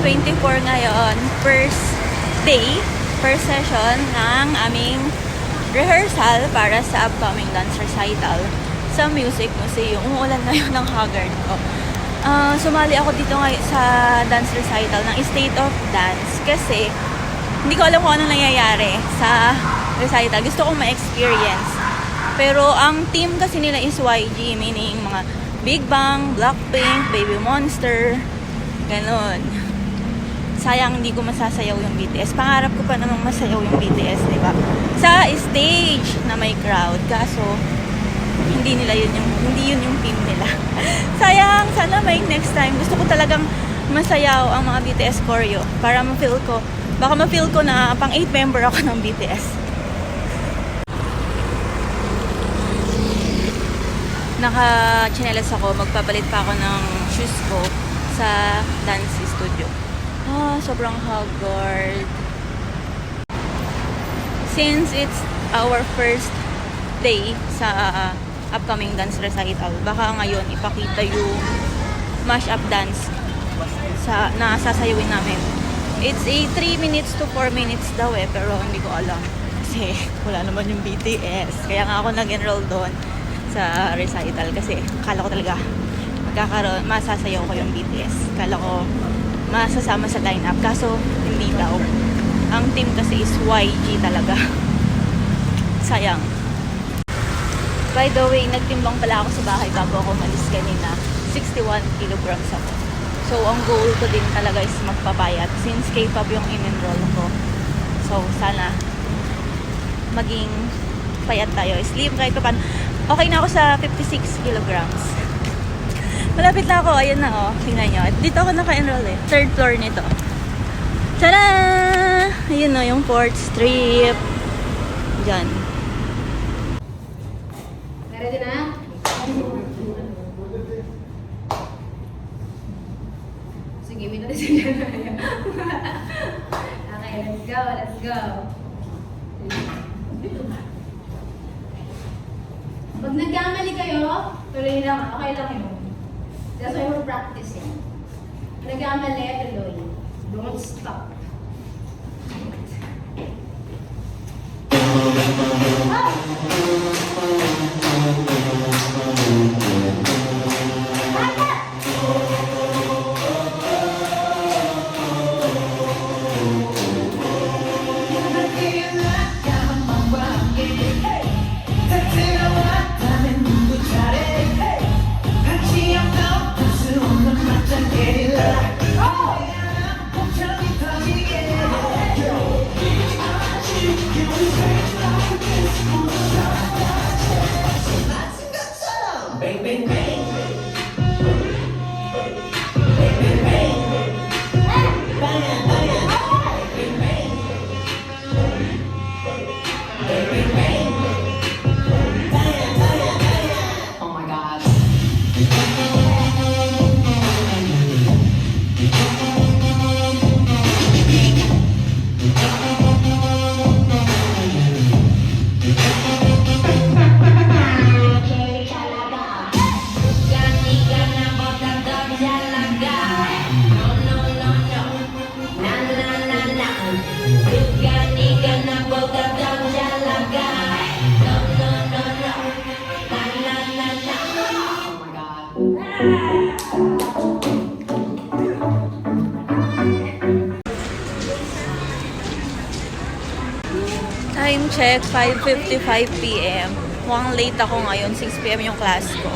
24 ngayon, first day, first session ng aming rehearsal para sa upcoming dance recital sa Music Museum. Umuulan ngayon ng haggard ko. Sumali ako dito ngayon sa dance recital ng State of Dance kasi hindi ko alam kung anong nangyayari sa recital. Gusto kong ma-experience. Pero ang team kasi nila is YG, meaning mga Big Bang, Blackpink, Baby Monster, ganon. Sayang hindi ko masasayaw yung BTS. Pangarap ko pa namang masayaw yung BTS, di ba? Sa stage na may crowd. Kaso, hindi yun yung team nila. Sayang, sana may next time. Gusto ko talagang masayaw ang mga BTS choreo para baka ma-feel ko na pang 8 member ako ng BTS. Naka-chinelas ako, magpapalit pa ako ng shoes ko sa dance studio. Sobrang haggard. Since it's our first day sa upcoming dance recital, baka ngayon ipakita yung mash-up dance na sasayawin namin. It's a 3 minutes to 4 minutes daw pero hindi ko alam. Kasi wala naman yung BTS. Kaya nga ako nag-enroll doon sa recital kasi akala ko talaga masasayaw ko yung BTS. Akala ko masasama sa lineup kaso hindi daw. Ang team kasi is YG talaga. Sayang. By the way, nagtimbang pala ako sa bahay bago ako malis kanina. 61 kilograms ako. So ang goal ko din talaga is magpapayat since K-pop yung in-enroll ko. So sana maging payat tayo. Slim kahit pa paano. Okay na ako sa 56 kilograms. Malapit na ako. Ayan na, oh. Tingnan nyo. Dito ako naka-enroll eh. Third floor nito. Tada! Ayun na, yung 4th strip. Diyan. Ready na? Sige, may natin siya. Okay, let's go, let's go. Pag nagkamali kayo, tuloy lang. Okay lang yun. That's why we're practicing. Pag nagkamali, tuloy. Don't stop. Time check, 5:55 PM. Mukhang late ako ngayon, 6 PM yung class ko.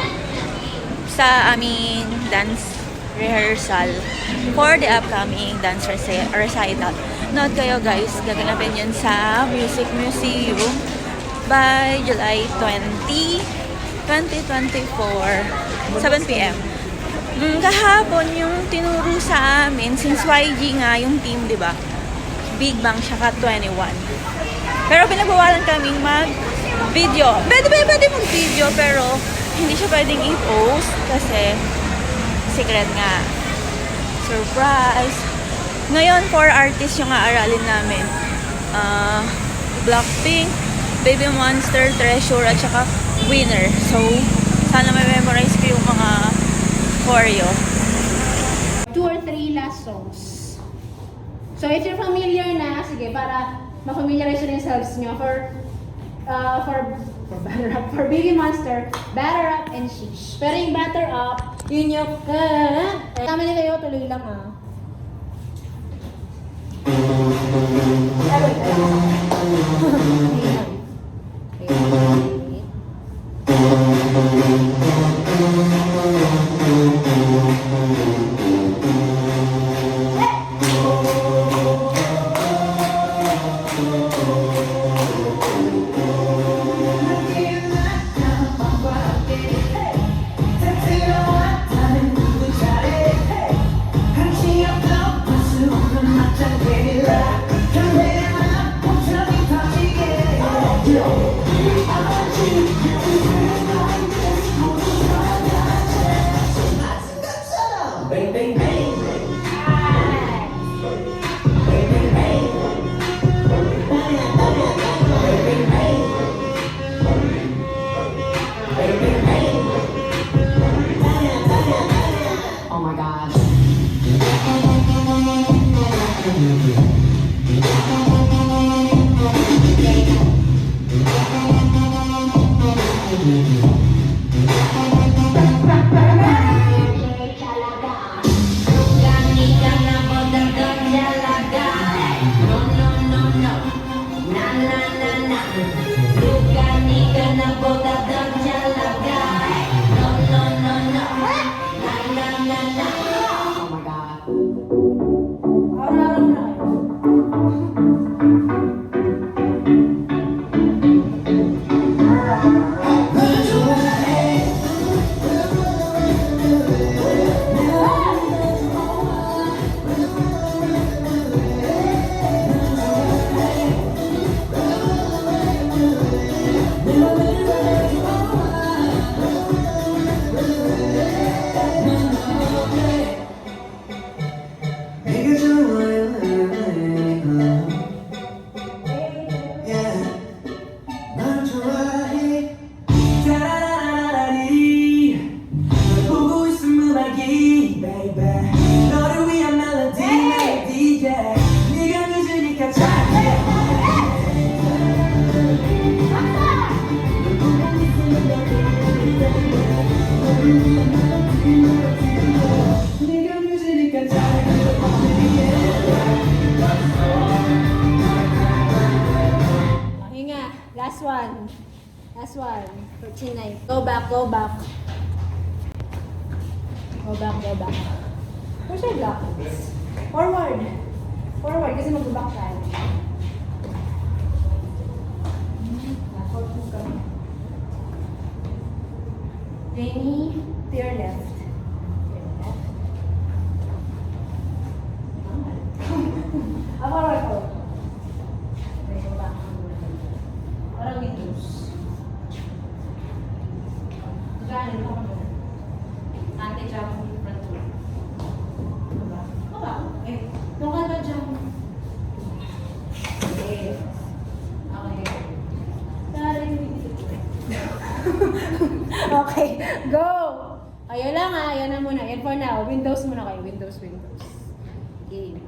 Sa aming dance rehearsal for the upcoming dance recital. Note kayo guys, gaganapin yun sa Music Museum by July 20, 2024, 7 PM. Kahapon yung tinuro sa amin, since YG nga yung team, di ba? Big Bang, saka 21. Pero pinagbawalan kaming mag-video. Pwede mag-video, pero hindi siya pwedeng i-post kasi secret nga. Surprise! Ngayon, 4 artists yung aaralin namin. Blackpink, Baby Monster, Treasure, at saka Winner. So, sana may memorize ko yung mga choreo. 2 or 3 last songs. So if you're familiar na, sige, para ma-familiarize nyo yourselves nyo for batter up, for Baby Monster, batter up and sheesh. Pero yung batter up, yun yung tama na kayo, tuloy lang Oh my gosh. Oh my god. 네가 좋아요. Yeah. 널 좋아해. 따라라라라리. 널 보고 있음 음악이, baby. 너를 위한 멜로디, 멜로디, yeah. 네가 늦으니까 잘해. 네가 늦으니까 잘해. Hinga, last one. Last one. For Chinay. Go back, go back. Go back, go back. Where's your block? Forward. Forward, kasi mag-back tayo. Jamie, to your left. To your left. Forward, forward. Okay, go back. Parang Windows. Gano'n ako mo. Anti-jump yung front door. Diba? Baba. Eh, doon ka ba jump? Okay. Okay. Sorry. Okay, go! Ayun lang ha, ayan na muna. And for now, Windows muna kayo. Windows, Windows. Game.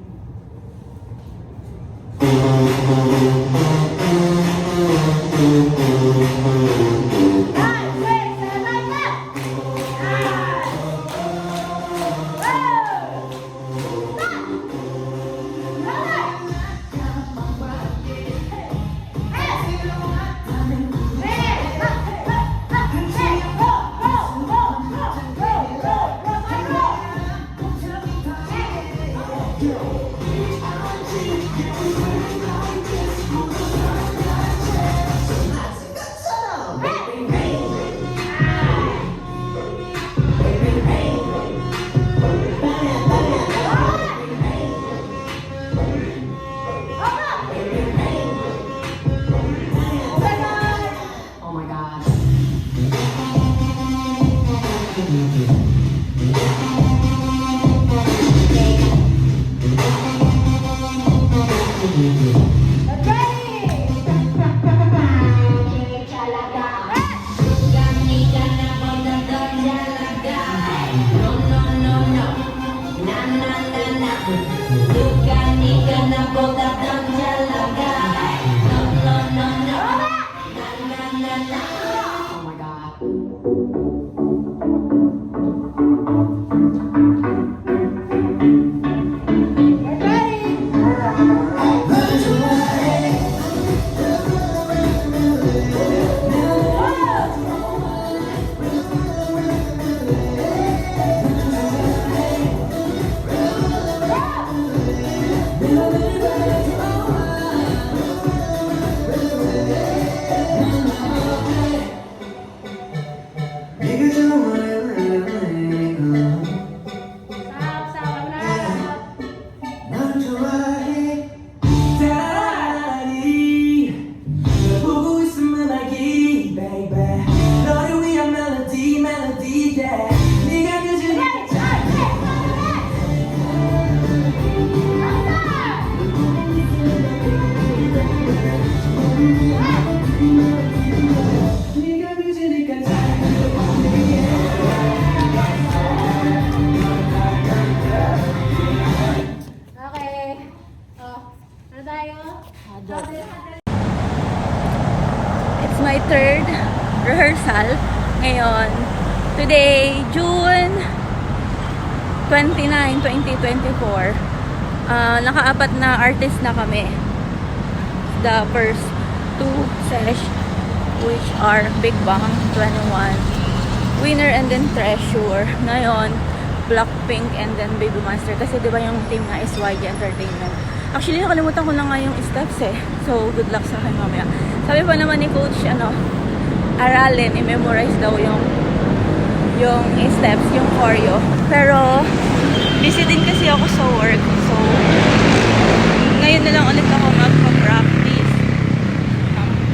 my third rehearsal ngayon. Today, June 29, 2024. Naka-apat na artist na kami. The first two sesh, which are Big Bang 21, Winner, and then Treasure. Ngayon, Blackpink, and then Baby Monster. Kasi diba yung team na is YG Entertainment. Actually, nakalimutan ko na nga yung steps eh. So, good luck sa akin mamaya. Sabi pa naman ni Coach, aralin, i-memorize daw yung steps, yung choreo. Pero, busy din kasi ako sa work. So, ngayon na lang ulit ako magpa-practice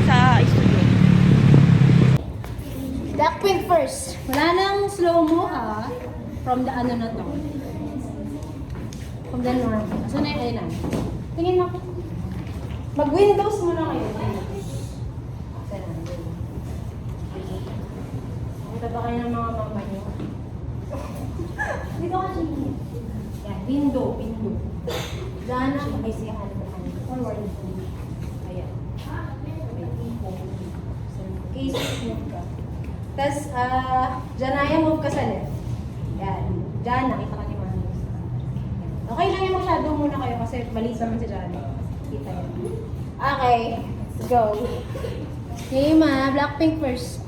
sa studio. Blackpink first. Wala nang slow-mo ha. From the ano na to. From the normal. So na yung na. Tingin mo. Mag-windows muna kayo. Punta ba kayo ng mga mama nyo? Dito kasi. Yan, window. Diyan na, makisiyahan mo kami. Forward. Ayan. Case move ka. Tapos, Janaya move ka sa left. Yan. Diyan, nakita ka ni Mami. Okay lang yung masyado muna kayo kasi mali naman si Jan. Kita yan. Okay. Let's go. Okay, ma. Blackpink first.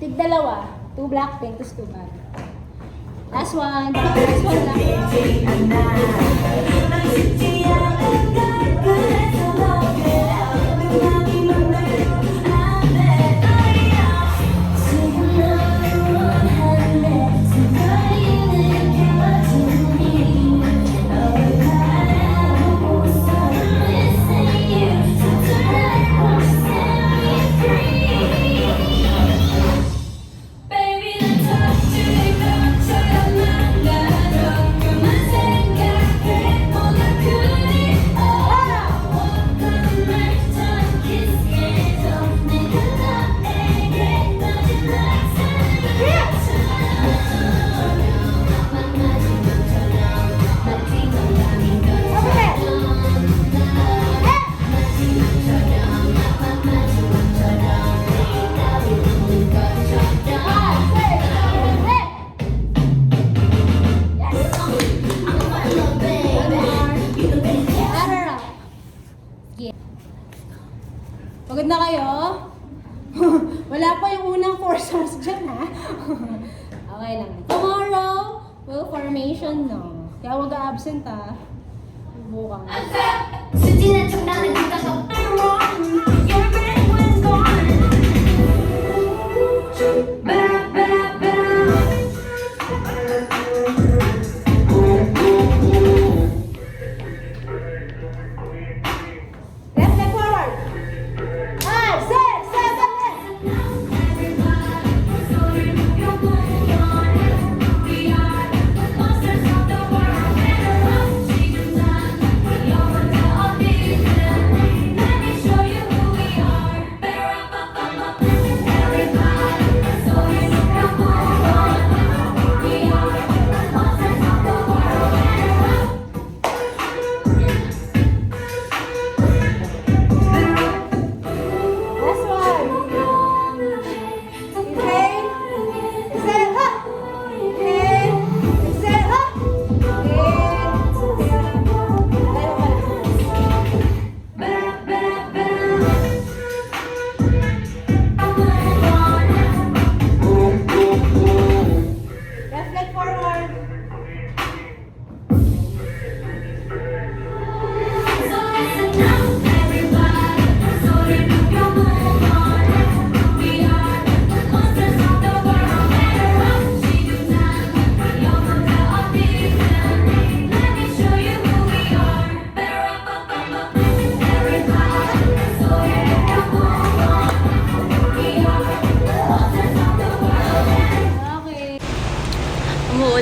Tig dalawa. 2 Blackpink, tapos 2 back. Last one. Last one Pagod na kayo? Wala pa yung unang 4 songs dyan, ha? Okay lang. Tomorrow, will formation, no? Kaya huwag ka-absent, ha? Bukas.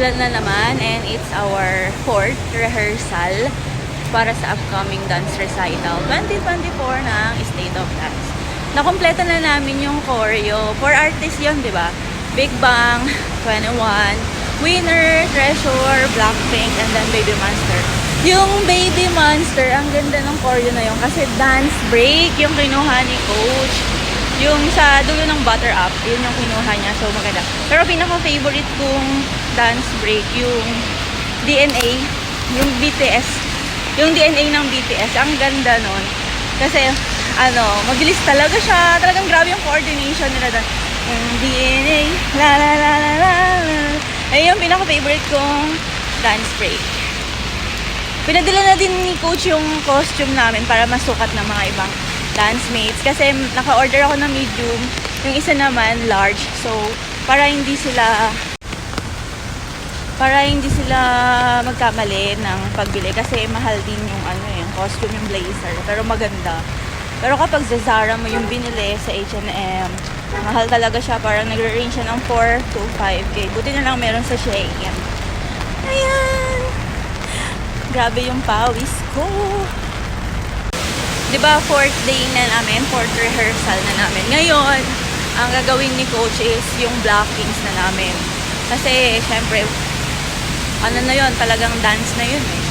Umuulan na naman and it's our 4th rehearsal para sa upcoming dance recital 2024 ng State of Dance. Nakompleto na namin yung choreo. 4 artists yun, di ba? Big Bang, 21, Winner, Treasure, Blackpink, and then Baby Monster. Yung Baby Monster, ang ganda ng choreo na yun kasi dance break yung kinuha ni Coach. Yung sa dulo ng Butter Up, yun yung kinuha niya. So, maganda. Pero pinaka-favorite kong dance break, yung DNA, yung BTS. Yung DNA ng BTS. Ang ganda nun. Kasi, mabilis talaga siya. Talagang grabe yung coordination nila doon. Yung DNA, la la la la la la. Ayun yung pinaka-favorite kong dance break. Pinadala na din ni Coach yung costume namin para masukat ng mga ibang dance mates. Kasi naka-order ako ng medium. Yung isa naman, large. So, para hindi sila magkamali ng pagbili. Kasi mahal din yung yung costume, yung blazer. Pero maganda. Pero kapag sa Zara mo yung binili sa H&M, mahal talaga siya. Parang nagre-range siya ng 4 to 5K. Buti na lang meron sa Shein. Ayan! Grabe yung pawis ko. Diba, 4th day na namin, 4th rehearsal na namin. Ngayon, ang gagawin ni Coach is yung blockings na namin. Kasi, syempre, na yun, talagang dance na yun eh.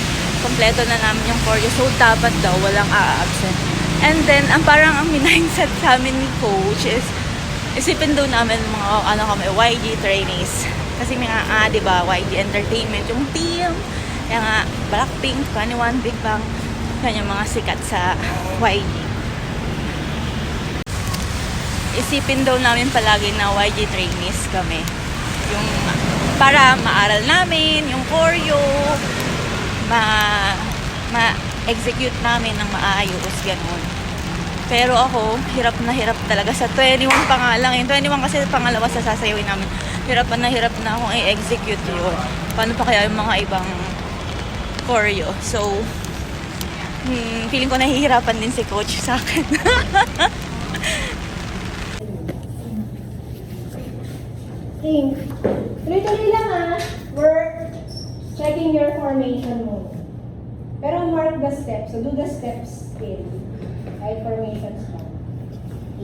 Kompleto na namin yung choreo. So, dapat daw, walang a-absent. And then, ang mindset sa amin ni Coach is, isipin daw namin mga, YG trainees. Kasi diba, YG Entertainment, yung team, yung Blackpink, 21, Big Bang, kanyang mga sikat sa YG. Isipin daw namin palagi na YG trainees kami. Yung para maaral namin, yung choreo, ma-execute namin ng maayos, ganun. Pero ako, hirap na hirap talaga sa 21 pa nga lang. Yung 21 kasi pangalawa sa sasayawin namin. Hirap na akong i-execute yun. Paano pa kaya yung mga ibang choreo? So, feeling ko nahihirapan din si Coach sa akin. Tuloy-tuloy lang We're checking your formation mo. Pero mark the steps. So do the steps still. Kahit formations lang.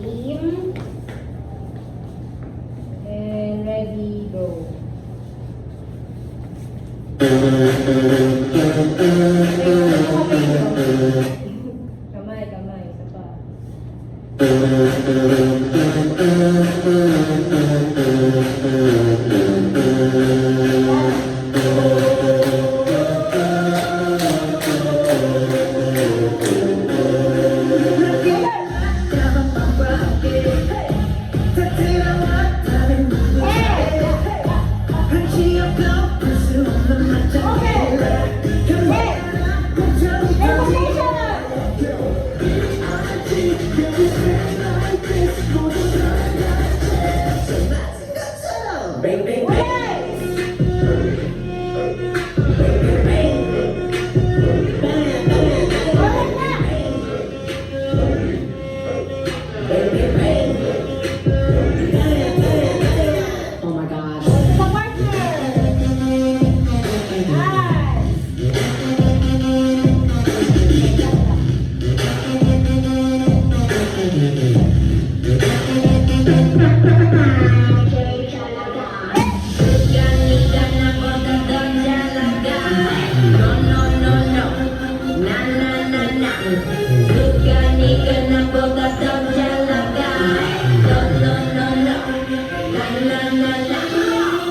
Aim. And ready, go. Kamay, isa pa. Oh my God. Sa partner! Oh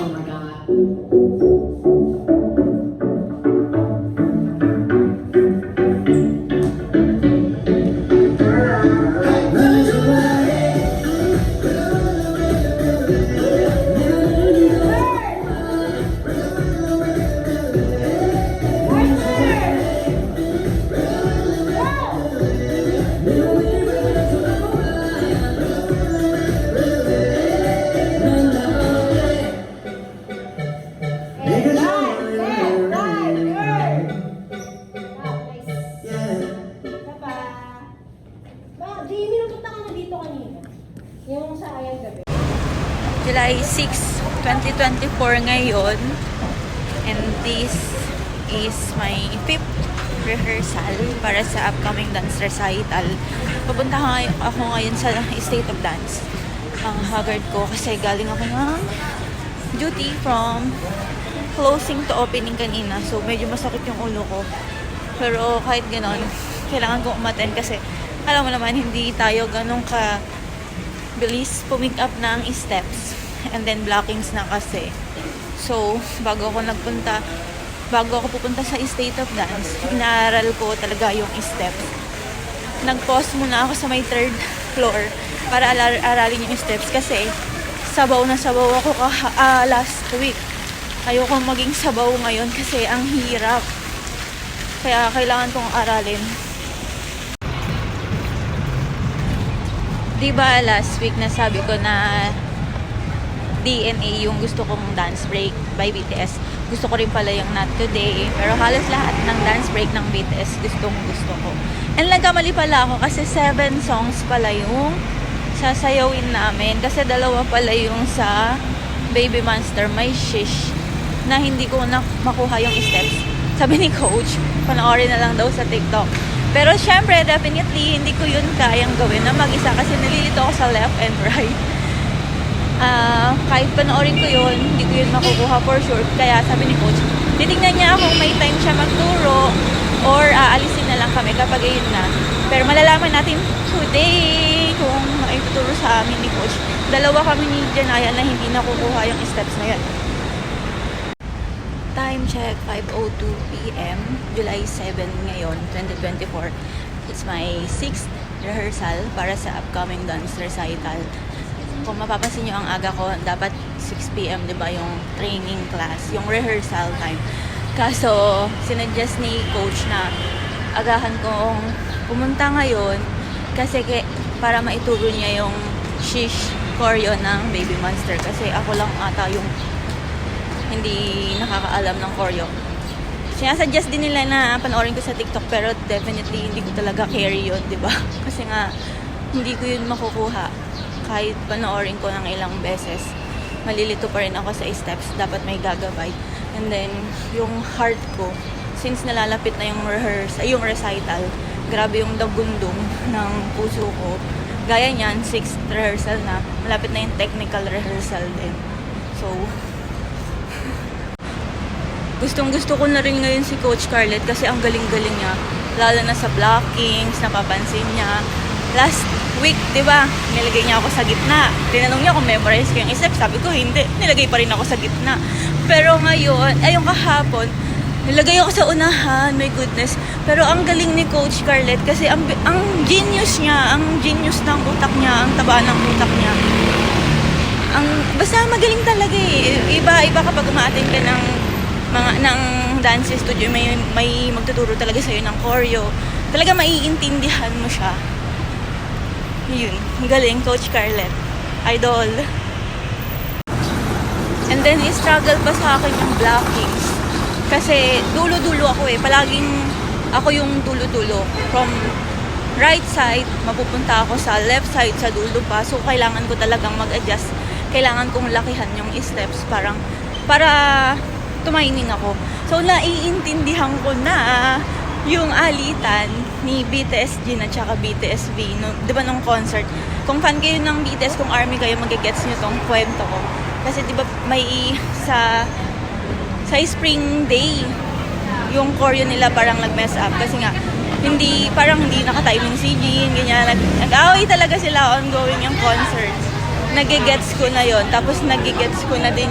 my God. July 6, 2024 ngayon. And this is my 5th rehearsal para sa upcoming dance recital. Pupunta ako ngayon sa State of Dance. Ang haggard ko kasi galing ako ng duty from closing to opening kanina. So, medyo masakit yung ulo ko. Pero kahit ganon, kailangan ko umattend kasi alam mo naman, hindi tayo ganun ka bilis pumick up ng steps. And then, blockings na kasi. So, bago ako pupunta sa State of Dance, inaaral ko talaga yung steps. Nag-pause muna ako sa may 3rd floor para aralin yung steps kasi sabaw na sabaw ako last week. Ayoko maging sabaw ngayon kasi ang hirap. Kaya kailangan kong aralin. Diba last week nasabi ko na DNA yung gusto kong dance break by BTS. Gusto ko rin pala yung Not Today. Pero halos lahat ng dance break ng BTS gusto ko. And nagkamali pala ako kasi 7 songs pala yung sasayawin namin. Kasi 2 pala yung sa Baby Monster, My Shish, na hindi ko na makuha yung steps. Sabi ni Coach, panoorin na lang daw sa TikTok. Pero syempre, definitely, hindi ko yun kayang gawin na mag-isa kasi nalilito ako sa left and right. Kahit panoorin ko yun, hindi ko yun makukuha for sure. Kaya sabi ni Coach, titignan niya kung may time siya magturo or aalisin na lang kami kapag yun na. Pero malalaman natin today kung maituturo sa amin ni Coach. 2 kami ni Janaya na hindi nakukuha yung steps na yan. Time check, 5:02 p.m. July 7 ngayon, 2024. It's my 6th rehearsal para sa upcoming dance recital. Kung mapapansin nyo ang aga ko, dapat 6 p.m. diba yung training class, yung rehearsal time. Kaso, sinuggest ni Coach na agahan kong pumunta ngayon kasi para maituro niya yung shish choreo ng Baby Monster. Kasi ako lang ata yung hindi nakakaalam ng choreo. Sinasuggest din nila na panoorin ko sa TikTok pero definitely hindi ko talaga carry yun, diba? Kasi nga, hindi ko yun makukuha. Kahit panoorin ko ng ilang beses, malilito pa rin ako sa steps. Dapat may gagabay. And then, yung heart ko, since nalalapit na yung recital, grabe yung dagundong ng puso ko. Gaya niyan, 6th rehearsal na. Malapit na yung technical rehearsal din. So, gustong-gusto ko na rin ngayon si Coach Scarlett kasi ang galing-galing niya. Lalo na sa blockings, napapansin niya. Last week, di ba, nilagay niya ako sa gitna. Tinanong niya kung memorize ko yung steps. Sabi ko, hindi. Nilagay pa rin ako sa gitna. Pero ngayon, yung kahapon, nilagay ako sa unahan. My goodness. Pero ang galing ni Coach Scarlett kasi ang genius niya, ang genius ng utak niya, ang taba ng utak niya. Basta magaling talaga eh. Iba kapag umaattend ka ng dance studio, may magtuturo talaga sa'yo ng choreo. Talaga maiintindihan mo siya. Yun, galing, Coach Scarlett. Idol. And then, struggle pa sa akin yung blockings. Kasi, dulo-dulo ako eh. Palaging ako yung dulo-dulo. From right side, mapupunta ako sa left side, sa dulo pa. So, kailangan ko talagang mag-adjust. Kailangan kong lakihan yung steps para tumaining ako. So, naiintindihan ko na yung alitan ni BTS Jin at saka BTS V, no, di ba nung concert? Kung fan kayo ng BTS, kung ARMY kayo, magigets nyo tong kwento ko. Kasi di ba may sa spring day, yung choreo nila parang nag-mess up. Kasi nga, parang hindi naka-timing si Jin, ganyan. Nag-away talaga sila ongoing yung concert. Nagigets ko na yon. Tapos nagigets ko na din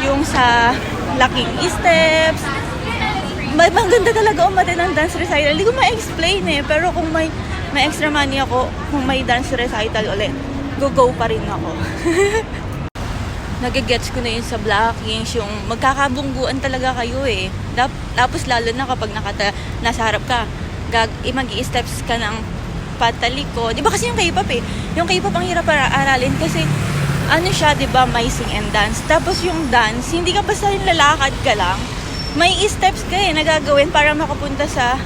yung sa locking steps. Maganda talaga umattend ng dance recital. Hindi ko ma-explain eh. Pero kung may extra money ako, kung may dance recital ulit, go pa rin ako. Nagigets ko na yun sa blockings, yung magkakabungguan talaga kayo eh. Tapos lalo na kapag nasa harap ka, mag-i-steps ka ng pataliko. Di ba kasi yung K-pop eh. Yung K-pop ang hirap para aralin kasi ano siya, di ba, may sing and dance. Tapos yung dance, hindi ka basta yung lalakad ka lang. May steps ka eh, nagagawin para makapunta sa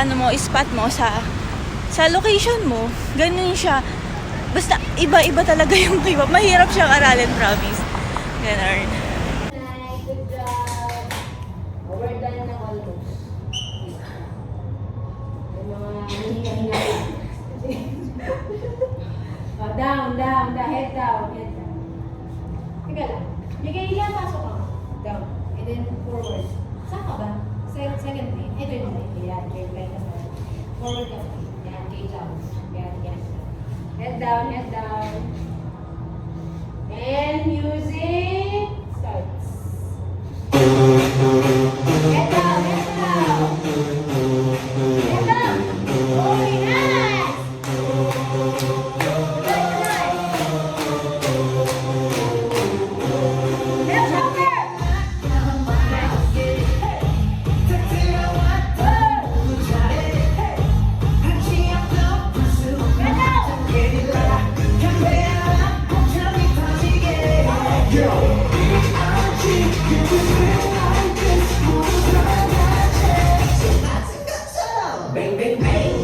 ano mo, spot mo, sa location mo. Ganun siya. Basta iba-iba talaga yung K-pop. Mahirap siyang aralin, promise. Ganun. Down, head down, head down. Teka lang. Miguelia, pasok ka. Down. And then forward. Saan ka ba? Second plane. Ito yung plane. Yan, yung plane ka sa forward ka. Yan, kay down. Yan, yan. Head down, head down. And music starts. Head down, head down. Head down. Oh, nice! Bang, bang, bang.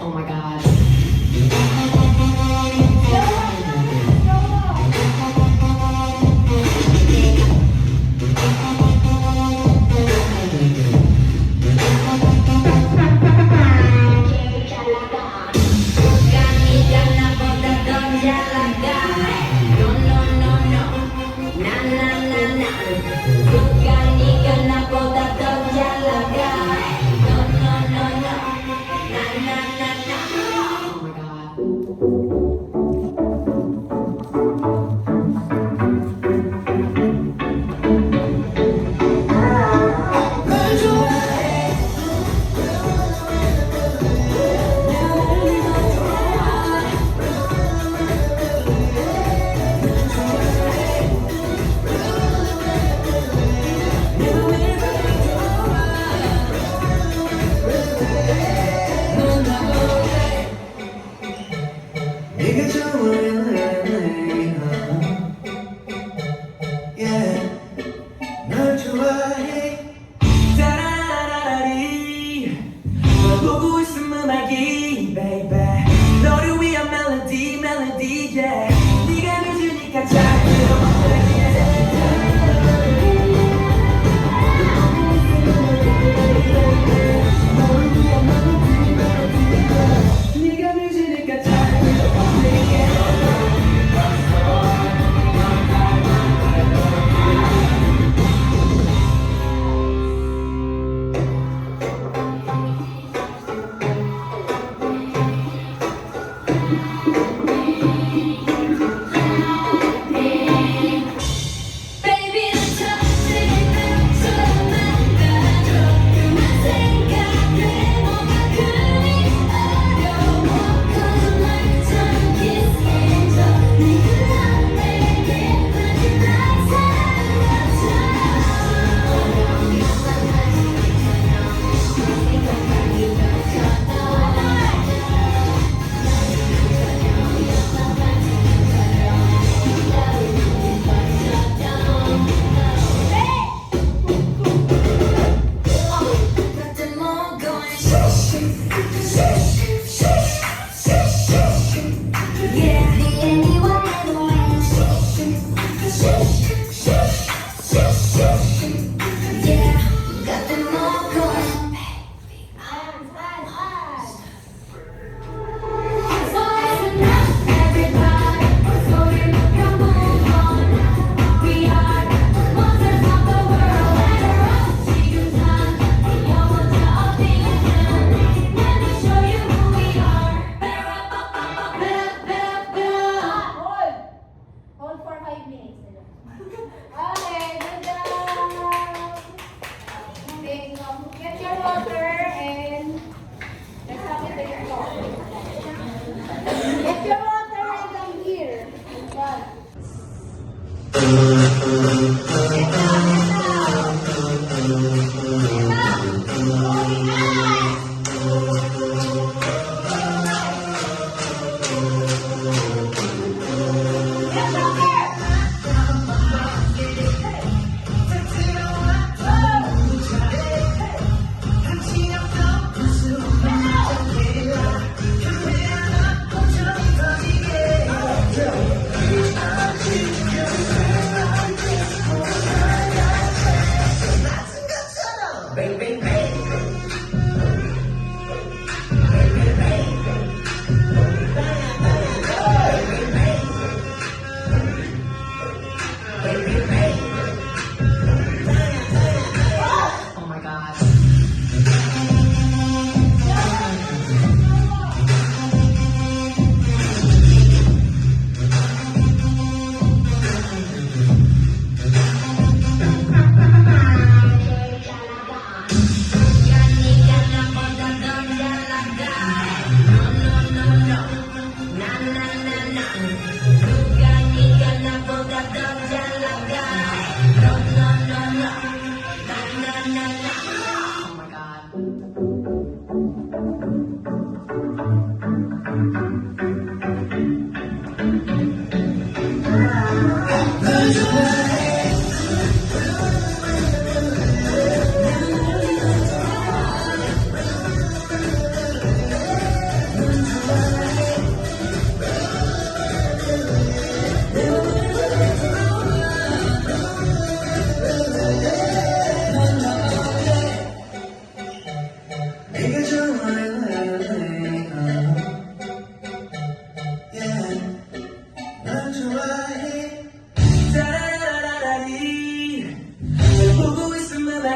Oh my god. Oh my god. 네가 좋아해, yeah, 널 좋아해. 따라라라리, 널 보고 있음 음악이, baby. 너를 위한 멜로디, 멜로디, yeah. 네가 늦으니까 잘 들어. 네가 늦으니까 잘 Baby, 난 처음부터 만나줘. 그만 생각해 뭐가 그리 어려워. Cause lifetime kiss and tell. 네가 난 내게 마지막 Got them all going shush, shush, shush, shush, shush. Yeah, the anyone ever wins. Shush, shush, shush, shush. Yeah, got them all going. So listen up, everybody. So you can move on. We are monsters of the world, and we're all secrets on. You're one of the Let me show you who we are. Better up, Hold for 5 minutes. Okay, good job. Okay, get your water and let's have it take a walk. Get your water and come here. 잘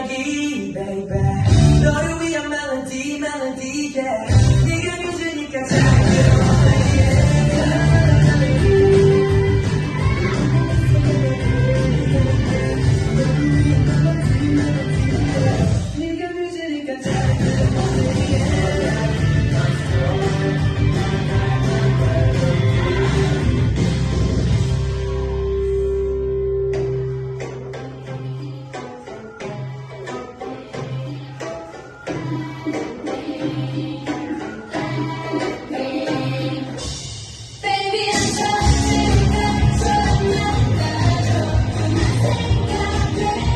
음악이 baby 너를 위한 멜로디 멜로디 yeah 네가 늦으니까 잘 들어 네가 늦으니까 잘 들어 Baby, I'm trying to 나가줘 생각해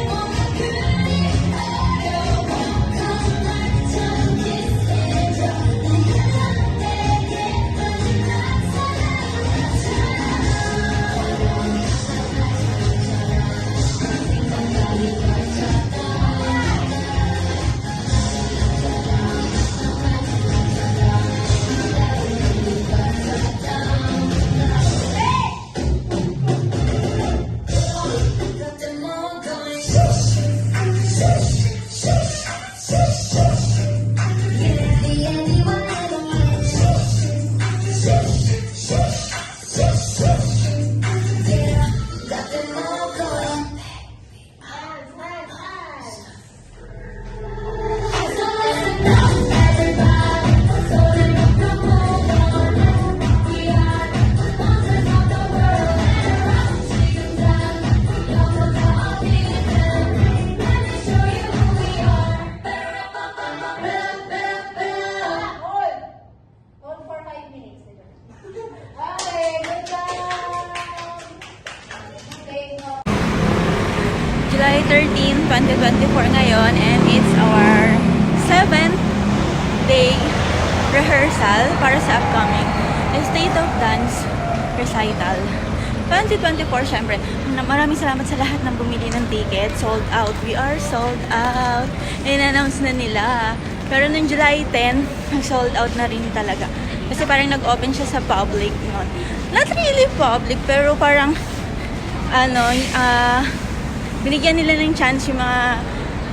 오늘 그리 어려워 거짓말처럼 키스해줘 네가 내게 마지막 Got them all going Yeah, the anyone ever Yeah, got them all going So listen up, everybody So then we can move on We are the monsters of the world And around 지금 다 영원히 어디든 Let me show you who we are Hold for 5 minutes. Okay, good job. Okay, July 13, 2024 ngayon, and it's our 7th day rehearsal para sa upcoming State of Dance Recital 2024. Syempre, maraming salamat sa lahat ng bumili ng ticket. Sold out. We are sold out. In-announce na nila. Pero nung July 10, sold out na rin talaga. Kasi parang nag-open siya sa public noon. Not really public, pero parang binigyan nila ng chance yung mga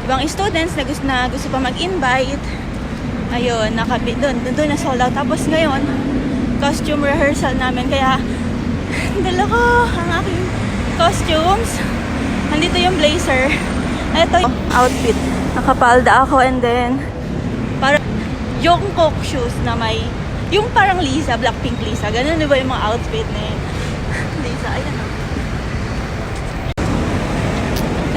ibang students na gusto pa mag-invite. Ayun, doon na sold out. Tapos ngayon, costume rehearsal namin. Kaya, dala ko ang aking costumes. Nandito yung blazer. Ito yung outfit. Nakapalda ako and then, parang Jungkook shoes na may, yung parang Lisa, Blackpink Lisa. Ganun diba yung mga outfit ni Lisa? Ayan o.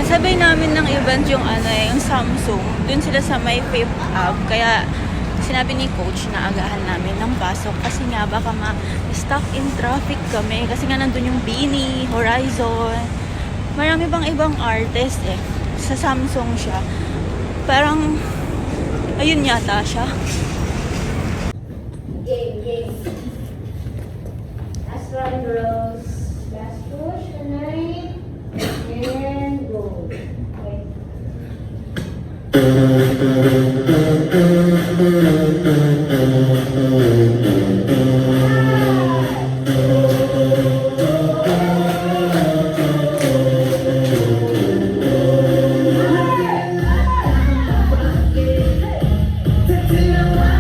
Kasabay namin ng event yung yung Samsung. Doon sila sa may 5th Ave. Kaya sinabi ni coach na agahan namin ng pasok kasi nga baka ma-stuck in traffic kami. Kasi nga nandun yung Beanie, Horizon. Marami pang ibang artist sa Samsung siya. Parang ayun yata siya. game. Last one, girls. Last push, tonight. And go. Okay. You know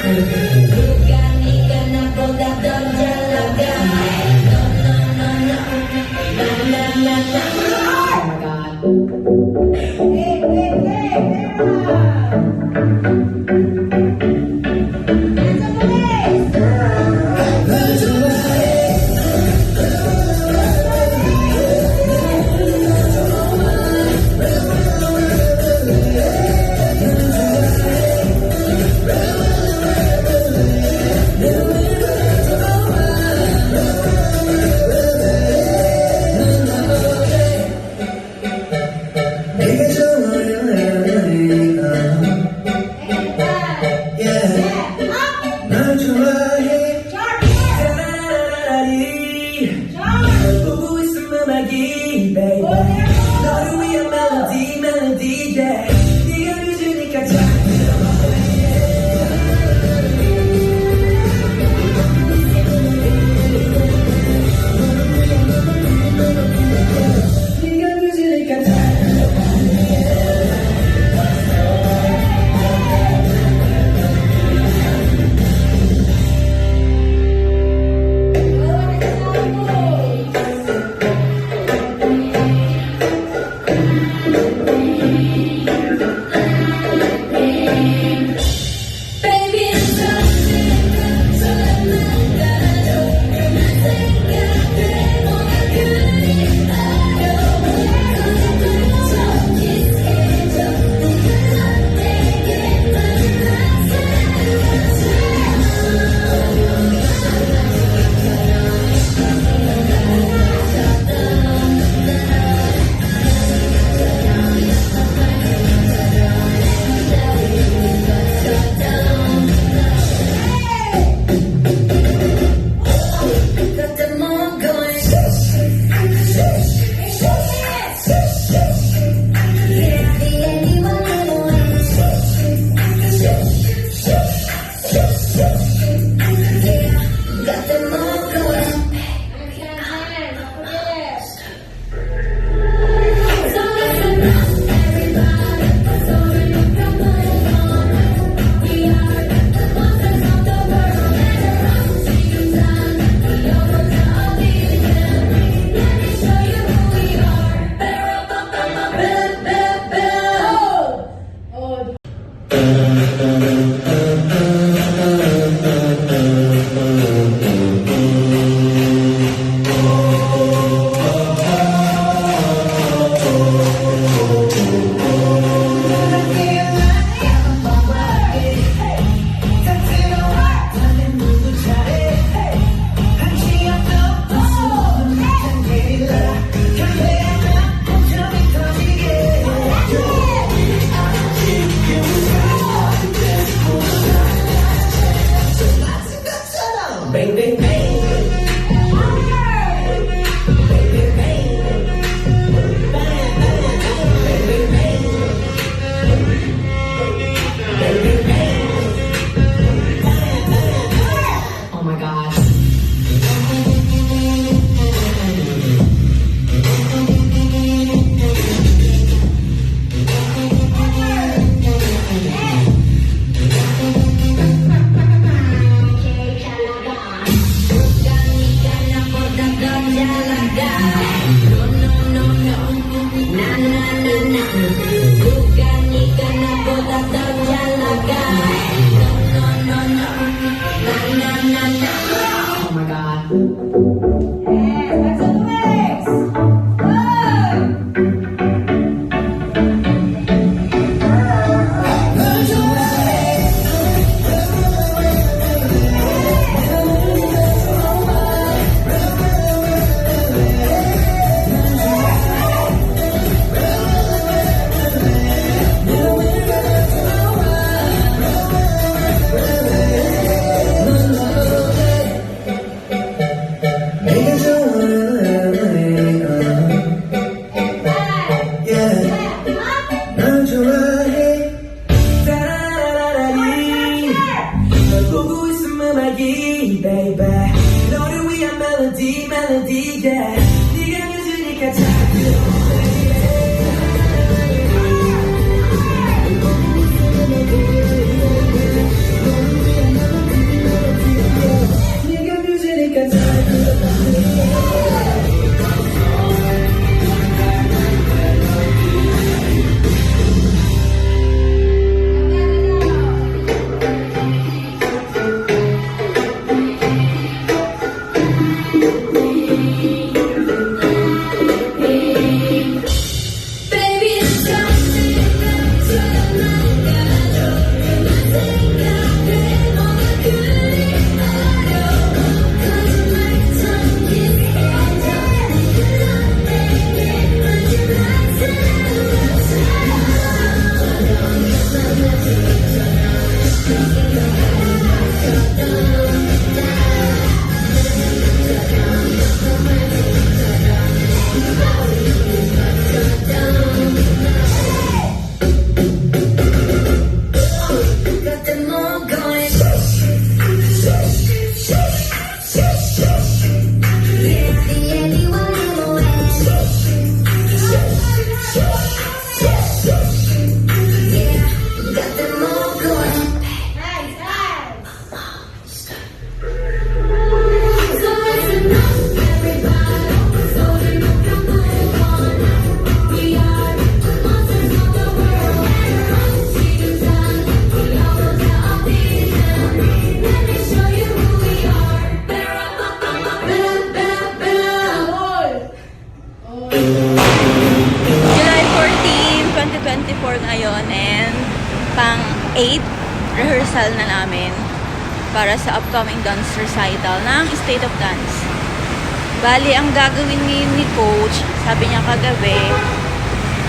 Oh my god. 내가 좋아요 널 좋아해 따라라라리 보고 있으면 음악이 baby 너를 위한 멜로디 멜로디 yeah 네가 늦으니까 네가 늦으니까 Baby, got them all going. Yeah, the anyone anyway. Yeah, got them all going. So listen up, everybody. So come on. We are the monsters of the world. Let me show you who we are. bang bang bang Oh my god. Oh my god. 내가 좋아요 널 좋아해 따라라라리 널 보고 있으면 음악이 baby 너를 위한 멜로디 멜로디 yeah 네가 늦으니까 자꾸 ngayon and pang 8 rehearsal na namin para sa upcoming dance recital ng State of Dance. Bali, ang gagawin ni Coach, sabi niya kagabi,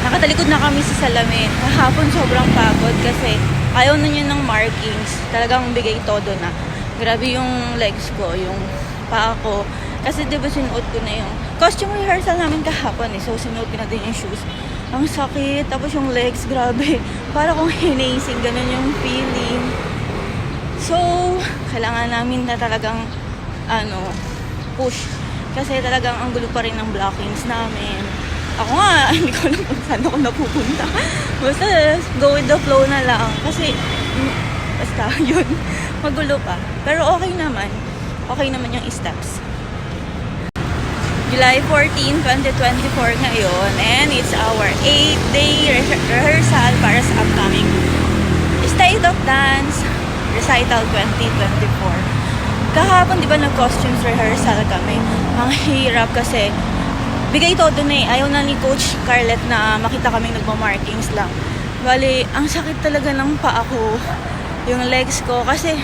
nakatalikod na kami sa salamin. Kahapon sobrang pagod kasi ayaw na niya ng markings. Talagang bigay todo na. Grabe yung legs ko, yung paa ko. Kasi diba sinuot ko na yung costume rehearsal namin kahapon eh. So sinuot ko na din yung shoes. Ang sakit. Tapos yung legs, grabe. Para kong hinacing, ganun yung feeling. So, kailangan namin na talagang push. Kasi talagang ang gulo pa rin ng blockings namin. Ako nga, hindi ko alam kung saan ako napupunta. Basta go with the flow na lang. Kasi, basta yun, magulo pa. Pero okay naman. Okay naman yung steps. July 14, 2024 ngayon. And it's our 8-day rehearsal para sa upcoming State of Dance Recital 2024. Kahapon, di ba, nag-costumes rehearsal kami. Ang hirap kasi bigay todo na eh. Ayaw na ni Coach Scarlett na makita kaming nagmamarkings lang. Bali, ang sakit talaga ng paa ko. Yung legs ko. Kasi,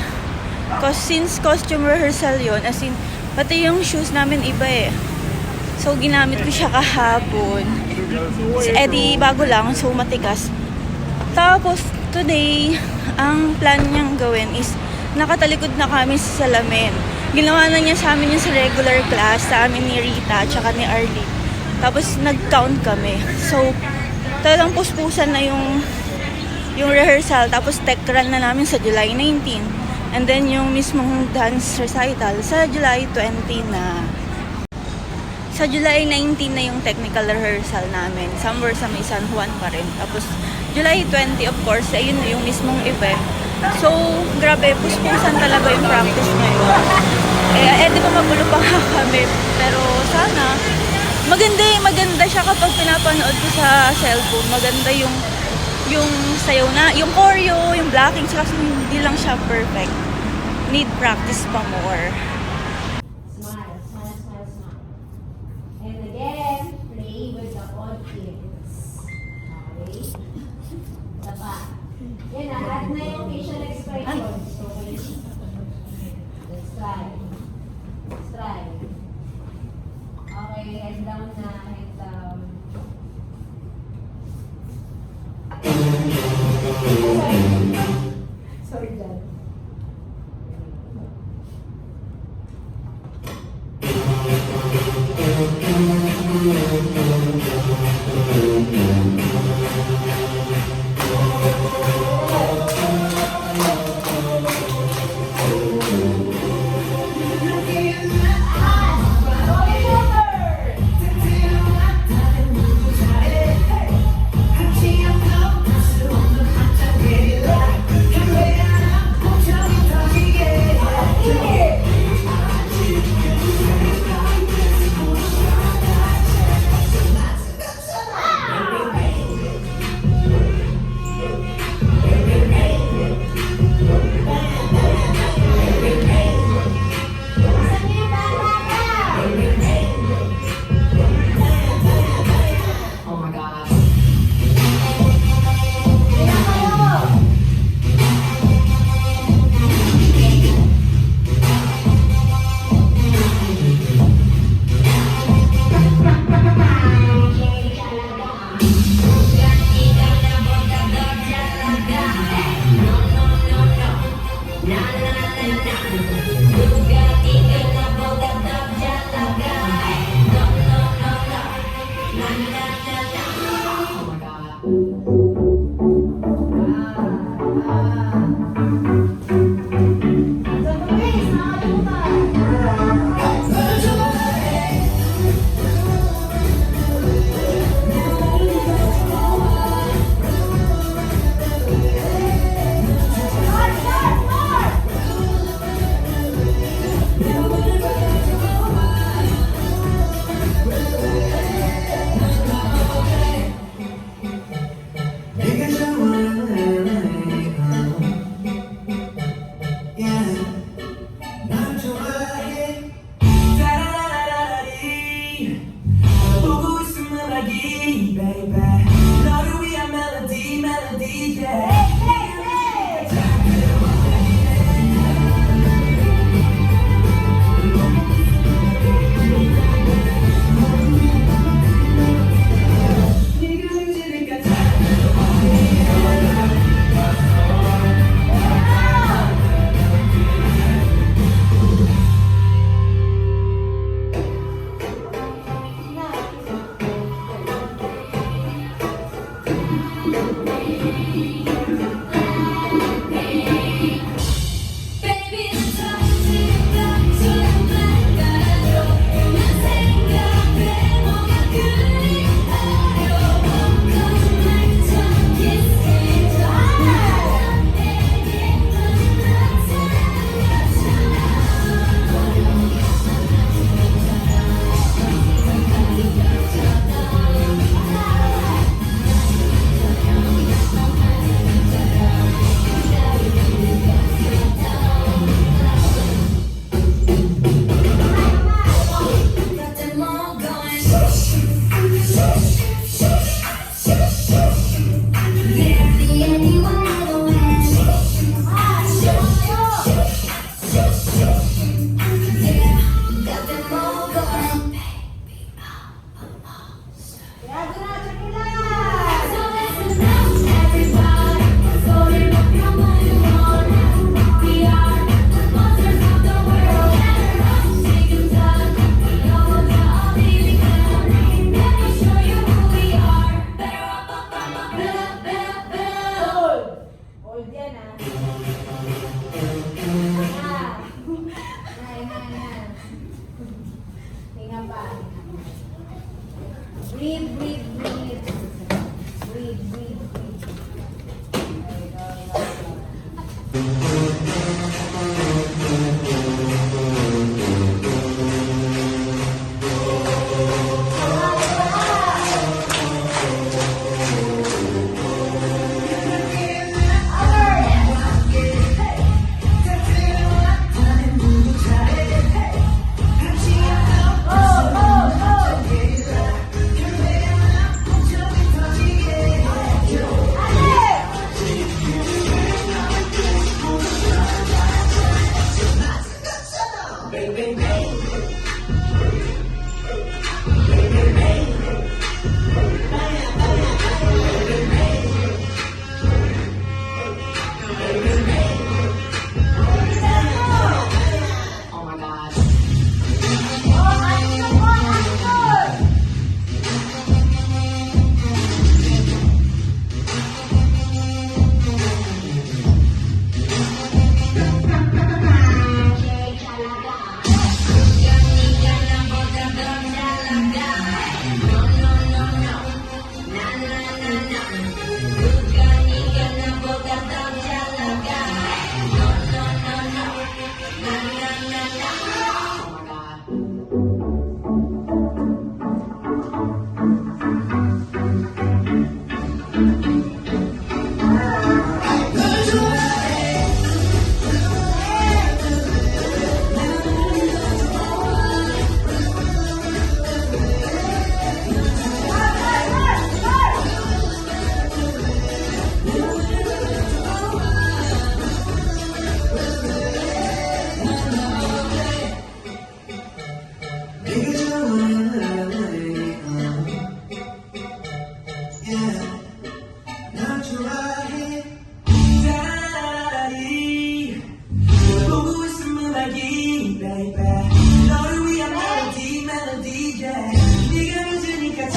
since costume rehearsal yon, as in, pati yung shoes namin iba eh. So, ginamit ko siya kahapon. Di bago lang, so matigas. Tapos, today, ang plan niyang gawin is nakatalikod na kami sa salamin. Ginawa na niya sa amin yung sa regular class, sa amin ni Rita, tsaka ni Arlie. Tapos nag-count kami. So, talagang puspusan na yung rehearsal. Tapos tech run na namin sa July 19. And then yung mismong dance recital sa July 20 na. Sa July 19 na yung technical rehearsal namin. Somewhere sa may San Juan pa rin. Tapos July 20, of course, ayun na yung mismong event. So, grabe, puspusan talaga yung practice ngayon. Di ba magulo pa nga kami. Pero sana, maganda siya kapag pinapanood ko sa cellphone. Maganda yung sayaw na, yung choreo, yung blocking, kasi hindi lang siya perfect. Need practice pa more. Smile, smile, smile, smile. And again, play with the audience. Okay? Isa pa. Yan na, add na yung facial expressions. Okay? Let's try. Let's try. Okay, head down na, head down. Sorry, Dad. melody, yeah. 네가 늦으니까 Baby 터지니까 정말 가요 내 생각에 뭐가 그리 어려워 거짓말처럼 키스해줘 나에게 got them all going Barely anyone ever wins Yeah, got them all going Grado na, Chakula! So listen up, everybody. Sobrang move on. We are the monsters of the world. Taking time, we know the ability. Let me show you who we are. Better up, better. Hold! Hold yan, ah. Hinga pa. Breathe, breathe, breathe. Breathe, breathe, breathe. There you go. Oh my gosh. Oh my god. 네가 좋아해 난 좋아해 차라리 보고 있으면 음악이 baby 너를 위한 멜로디 멜로디 yeah 네가 늦으니까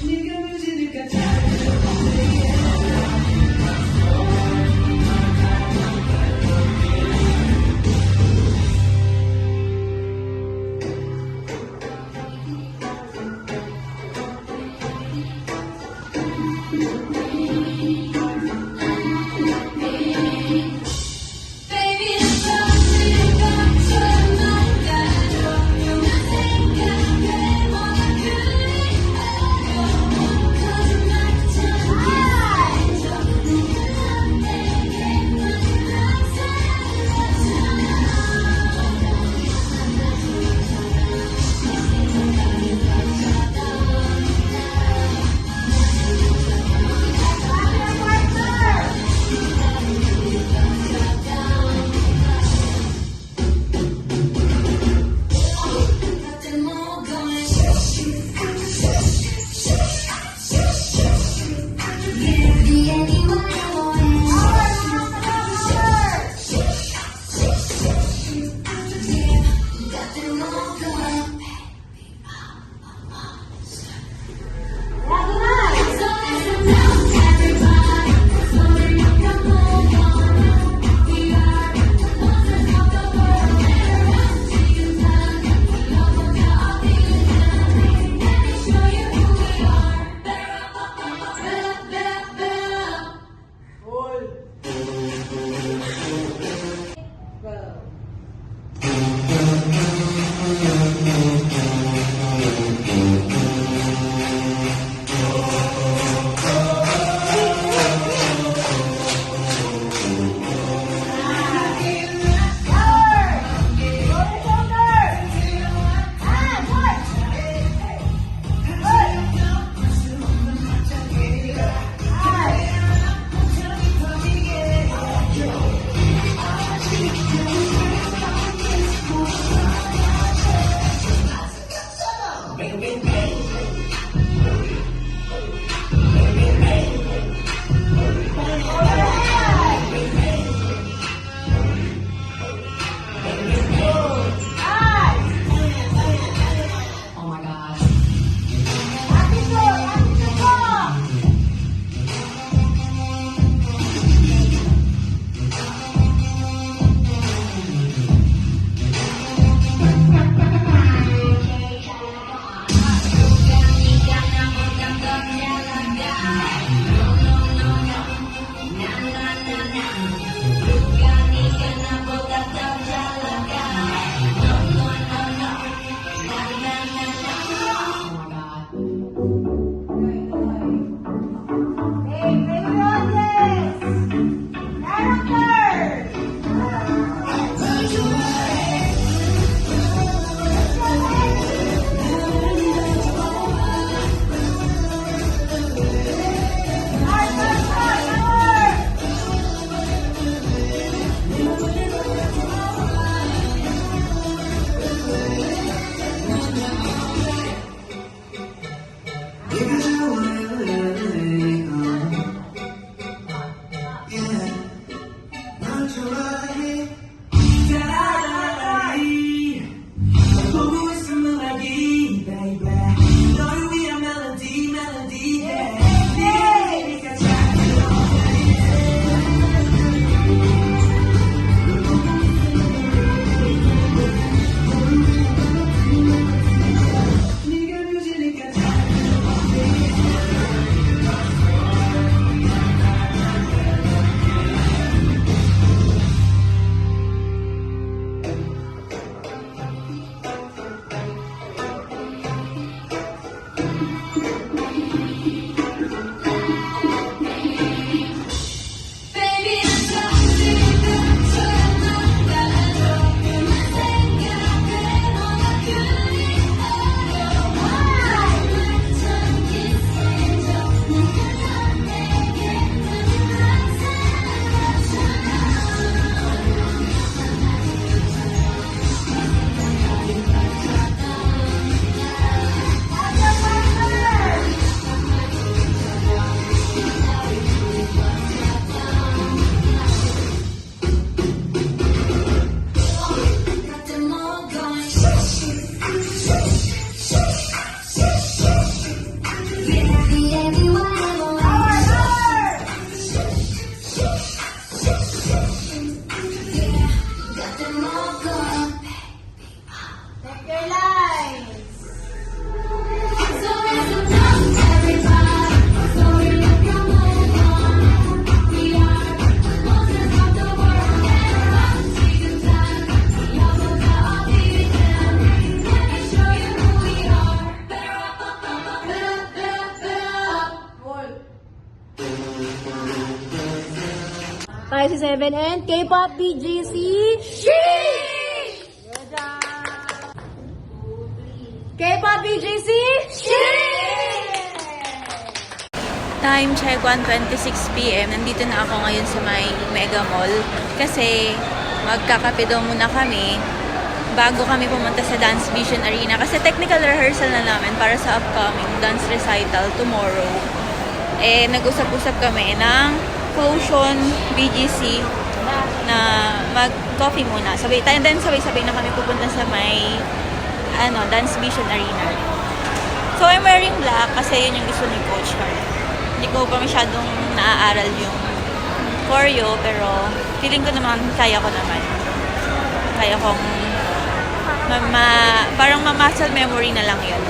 네가 늦으니까 Oh my gosh. Oh my god. 보고 있으면 알기, baby. 너를 위한 멜로디, 멜로디, yeah. 네가 네가 뮤지니까 Baby, Tayo si 7 and K-pop BGC. K-pop BGC. Time check, 1:26 PM. Nandito na ako ngayon sa may Mega Mall. Kasi magkakape daw muna kami bago kami pumunta sa Dance Vision Arena. Kasi technical rehearsal na namin para sa upcoming dance recital tomorrow. Nag-usap-usap kami ng Potion BGC na mag-coffee muna. Sabay-sabay na kami pupunta sa may Dance Vision Arena. So, I'm wearing black kasi yun yung gusto ni Coach Carl. Hindi ko pa masyadong naaaral yung choreo, pero feeling ko naman, kaya ko naman. Kaya kong parang muscle memory na lang yun.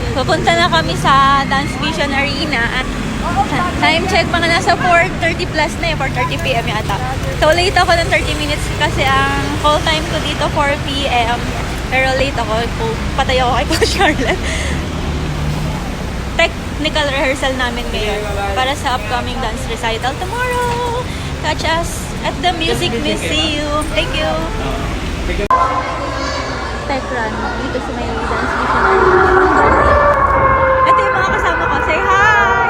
Pupunta na kami sa Dance Vision Arena at Time check, mga nasa 4:30 plus na eh, 4:30 p.m. yata. So, late ako ng 30 minutes kasi ang call time ko dito 4 p.m. Pero late ako, patay ako kay Coach Charlotte. Technical rehearsal namin ngayon para sa upcoming dance recital tomorrow. Catch us at the Music Museum. Thank you! Tech run dito sa may dance missionary. Ito yung mga kasama ko. Say hi!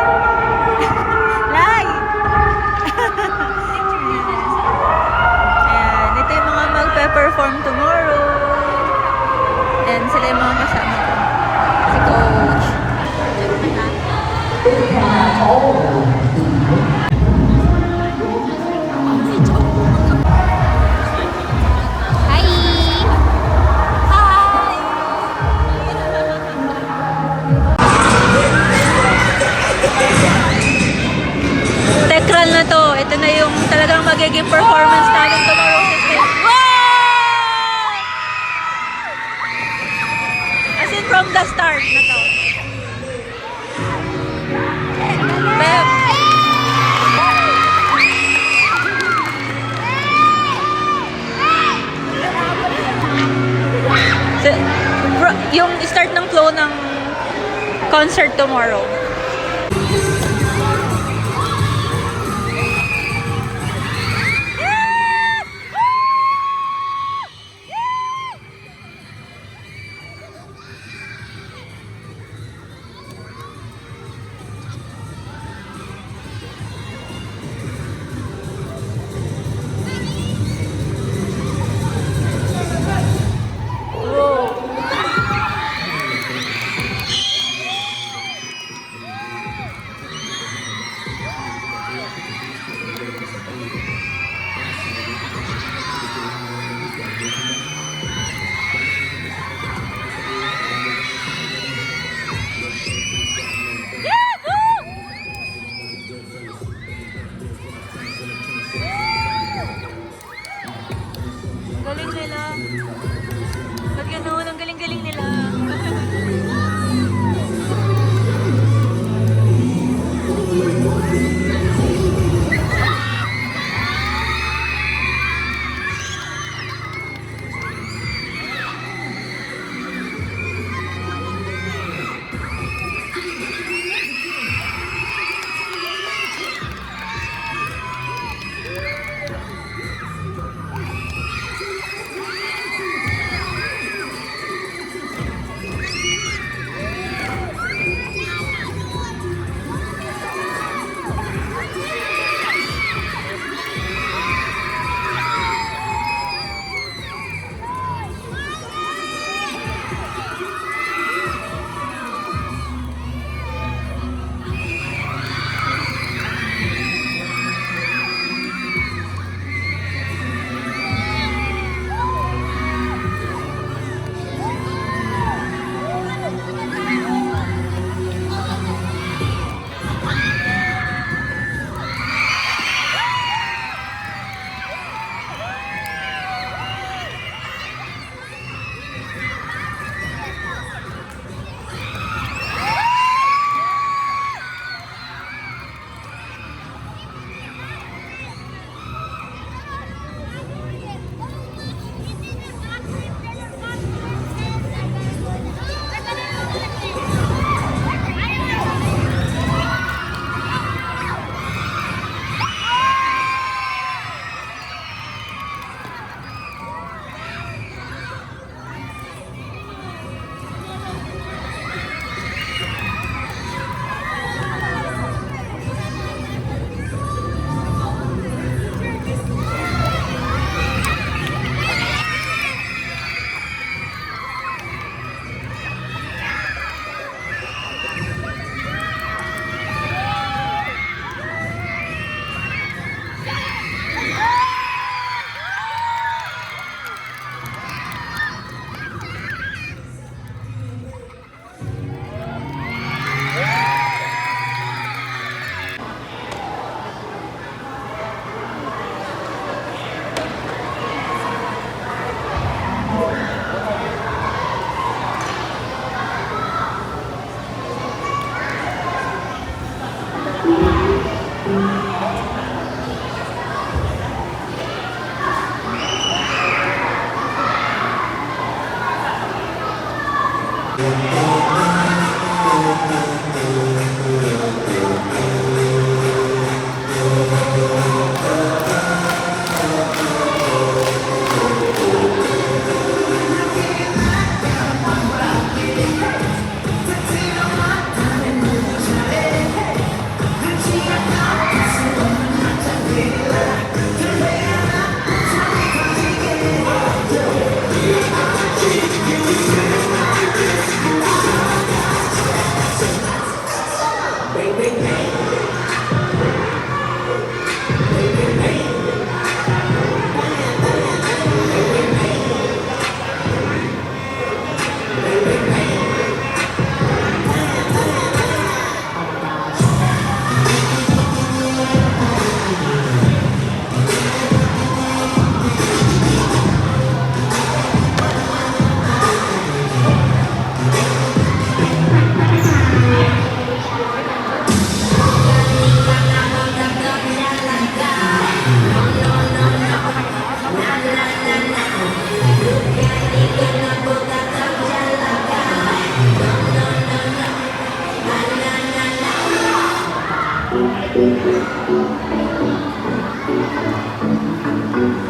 Lai! Ayan, ito yung mga magpe-perform tomorrow. And sila yung mga kasama ko. Si Coach. Hi! Tekral na to. Ito na yung talagang magiging performance namin tomorrow sa stage. Wow! As in from the start na to. Beb. So, yung start ng flow ng concert tomorrow. Galing nila. Ba't ganun? Ang galing-galing nila.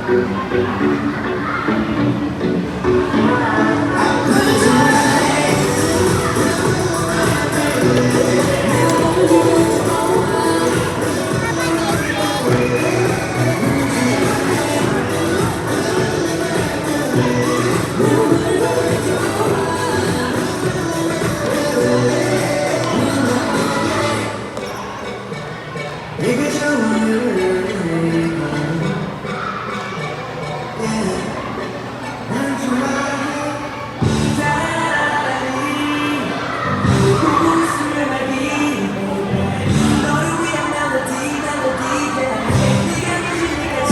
네가 좋아요 난 좋아해 차라리 보고 있으면 말기 너를 위한 멜로디 멜로디 네가 늦으니까 잘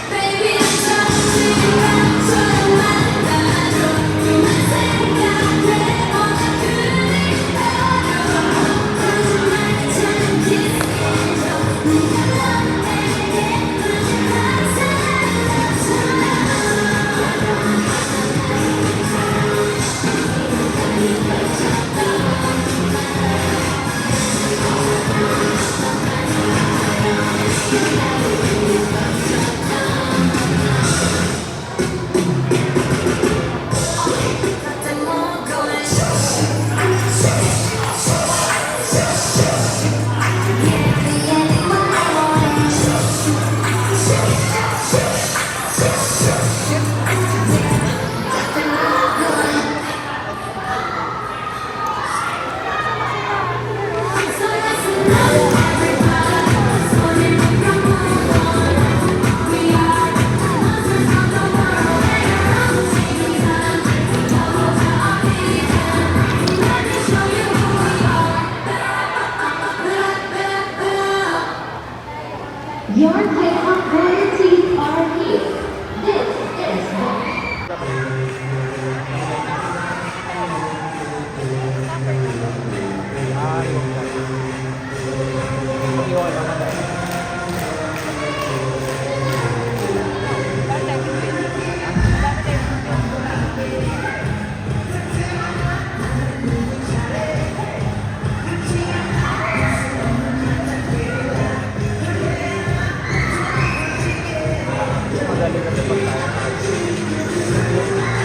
Baby, I'm something I'm 만나줘 그만 생각해 어나 그리워요 하지만 괜찮은 키스해줘 네가 너에게 항상 Your K-pop royalties are here. This is Madali kasi pag tayo.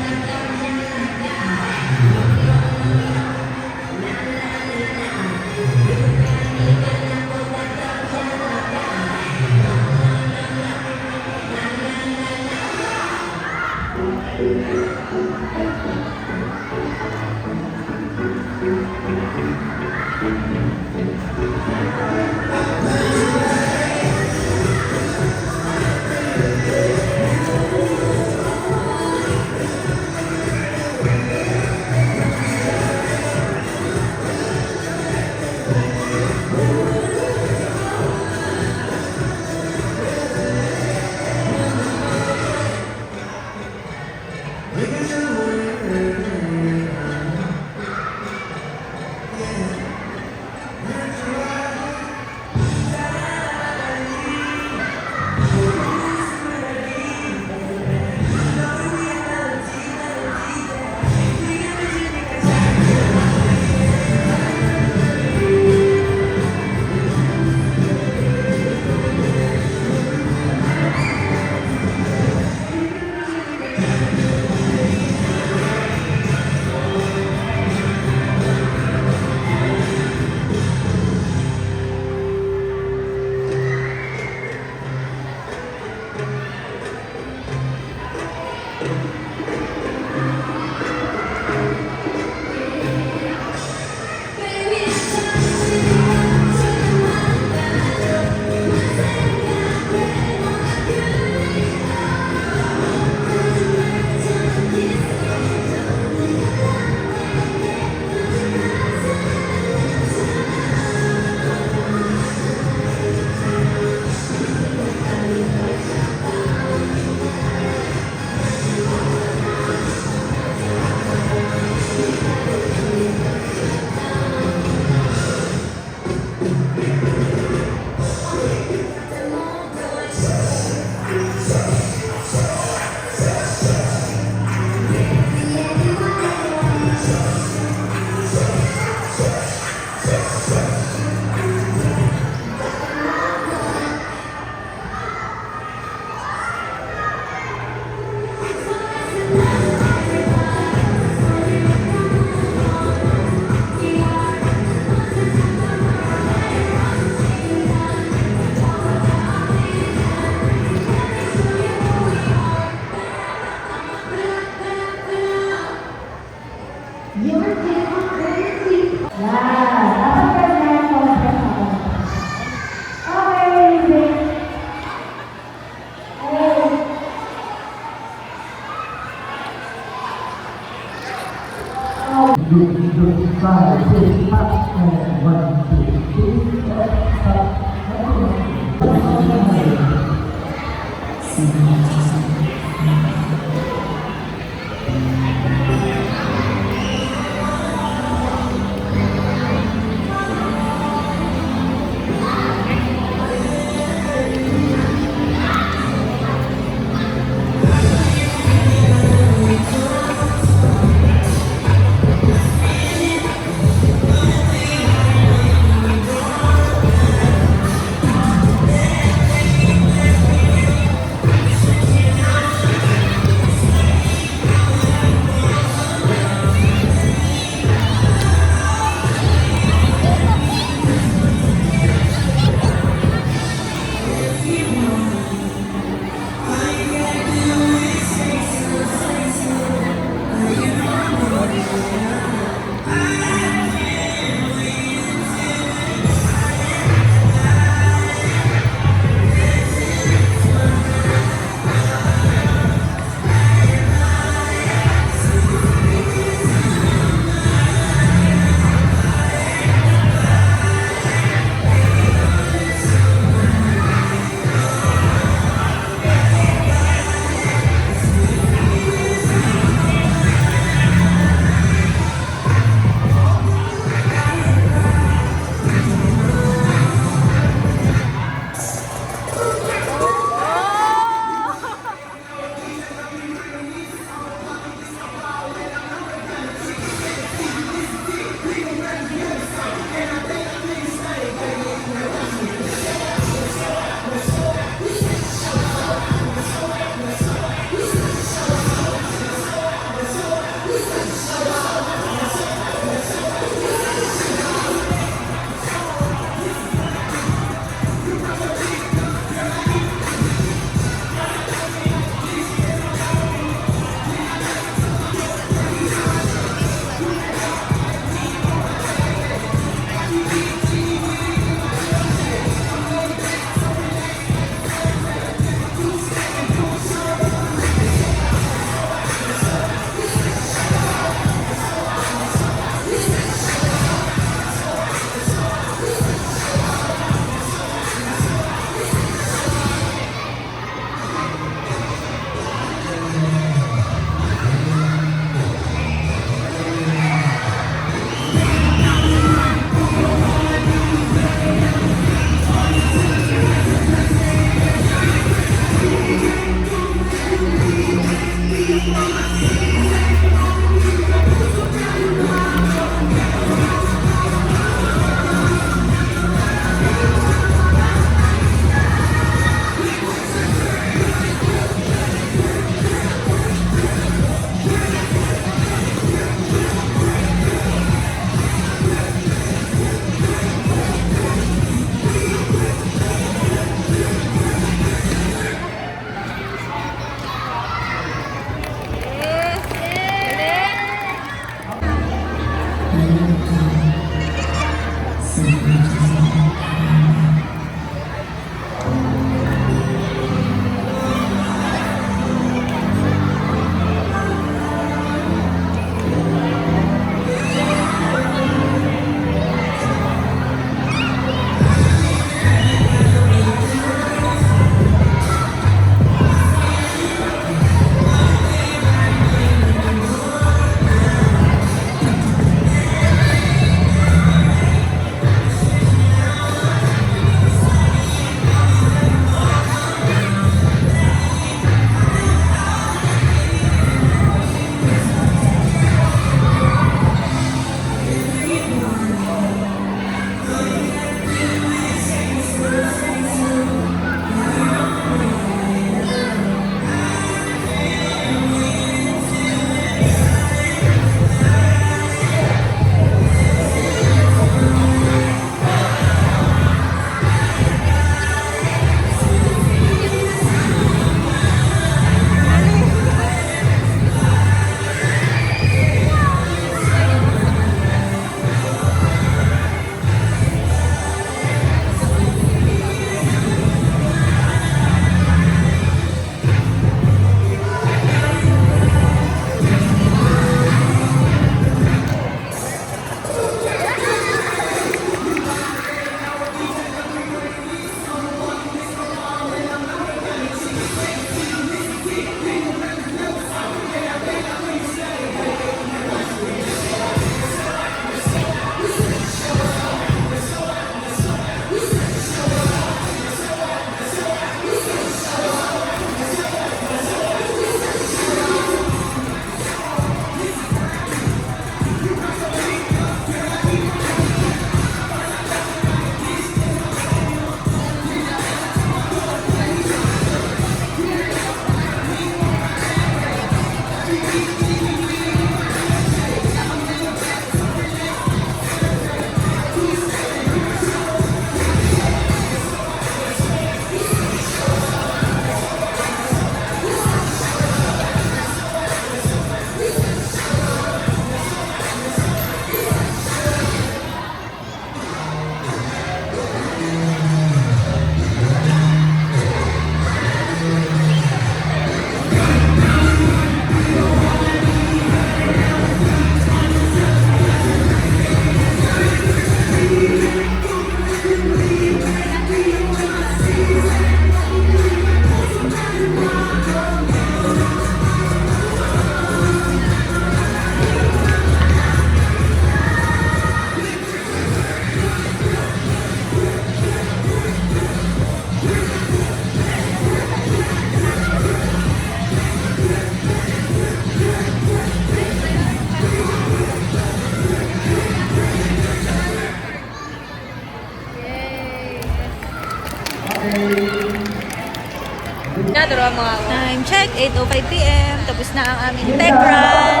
Naduro mga Time check, 8:05 p.m. Tapos na ang aming tech run.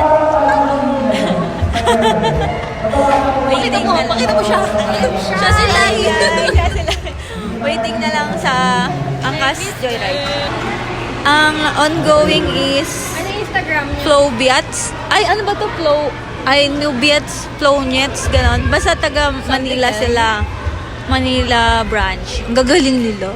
Waiting na lang. Pakita mo siya. Siya sila. Siya sila. Waiting na lang sa Angkas Joyride. Ang ongoing is Ano yung Instagram niyo? Flow Biats. Ay, ano ba to? Flow. Ay, New Biats, Flow Nets, ganon. Basta taga Manila sila. Manila branch. Ang gagaling nila.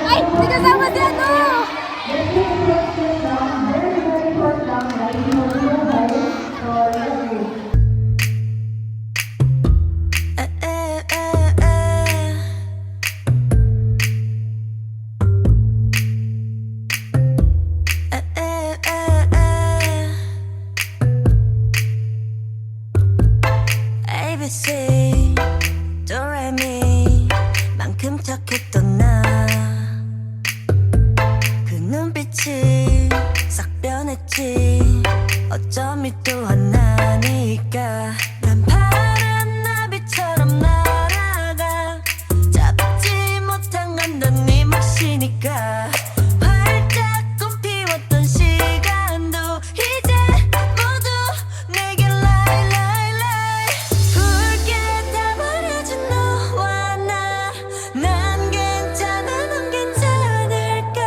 Ay, hindi kasama si ano! ABC 도레미 만큼 착했던 나 그 눈빛이 싹 변했지 어쩜 이 또 하나니까 난 파란 나비처럼 날아가 잡지 못한 건 넌 네 몫이니까 활짝 꽃피웠던 시간도 이제 모두 내게 lie lie lie 붉게 다 버려진 너와 나 난 괜찮아 넌 괜찮을까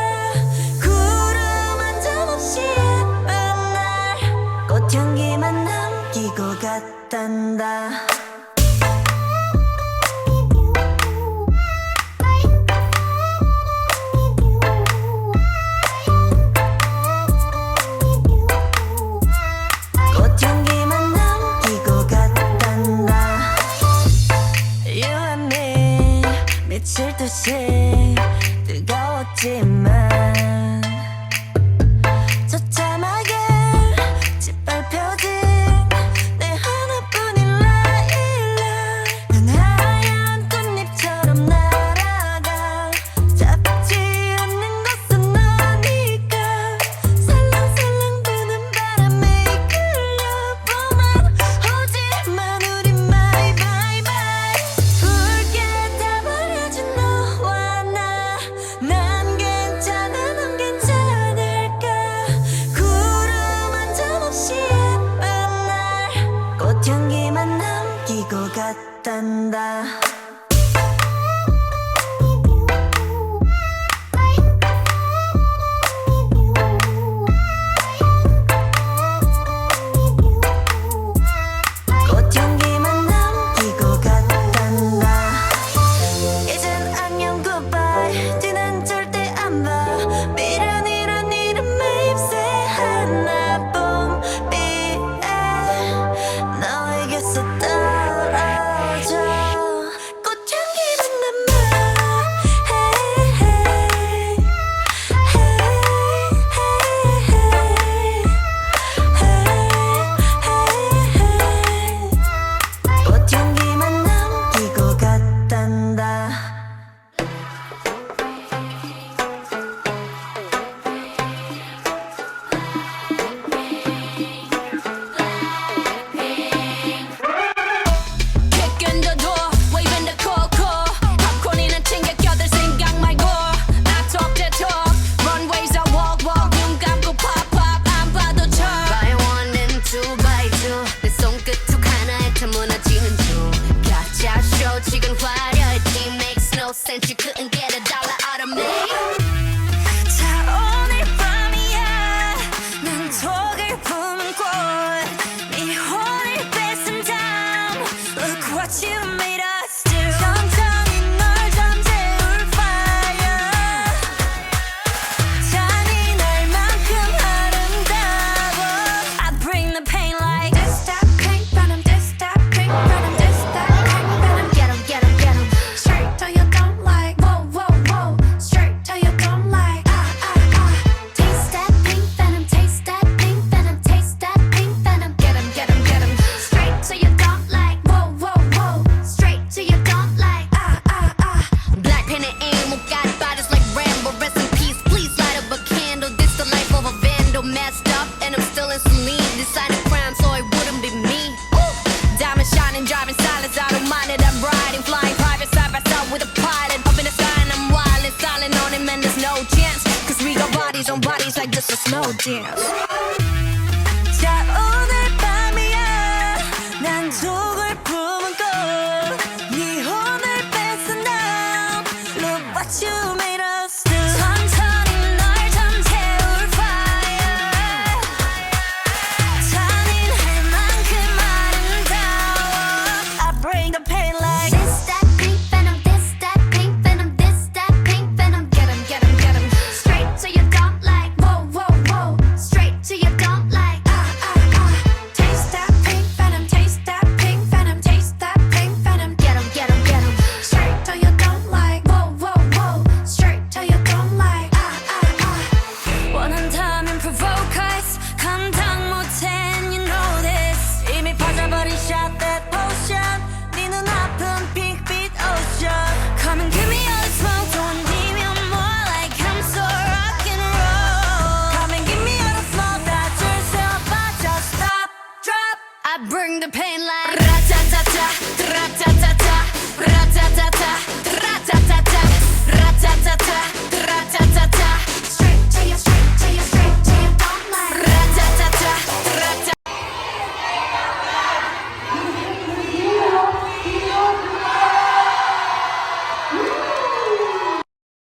구름 한 점 없이 예쁜 날 꽃향기만 남기고 갔단다 꽃향기만 남기고 갔단다 You and me 미칠 듯이 뜨거웠지만 처참하게 짓밟혀진 내 하나뿐인 라일락 난 하얀 꽃잎처럼 날아가 잡지 않는 것은 너니까 살랑살랑 부는 바람에 이끌려보만 오지만 우리 my bye bye 붉게 다 버려진 너와 나 난 괜찮아 넌 괜찮을까 구름 한 점 없이 예쁜 날 꽃향기만 남기고 갔단다 꽃향기만 남기고 갔단다 이젠 안녕 goodbye 뒤는 절대 안 봐 미련이란 이름에 입새 하나뿐 비에 너에게서 떨어져 꽃향기만 남아 hey, hey, 꽃향기만 남기고 갔단다 Kick in the door, waving the coco 팝콘이나 챙겨 껴들 생각 말고 I talk the talk, runways I walk walk 눈 감고 pop pop 안 봐도 쳐 By one and two by two 내 손끝 툭 하나에 다 무너지는 중 가짜 쇼 지금 화려했지 Makes no sense you couldn't get a dollar out of me 자 오늘 밤이야 난 독을 품은 꽃네 혼을 뺏은 다음 Look what you made us do 천천히 널 잠재울 fire 잔인할만큼 아름다워 I bring the pain like This that pink venom This that pink venom This that pink venom Get 'em, get 'em, get 'em Straight till you don't like Whoa, whoa, whoa slow dance.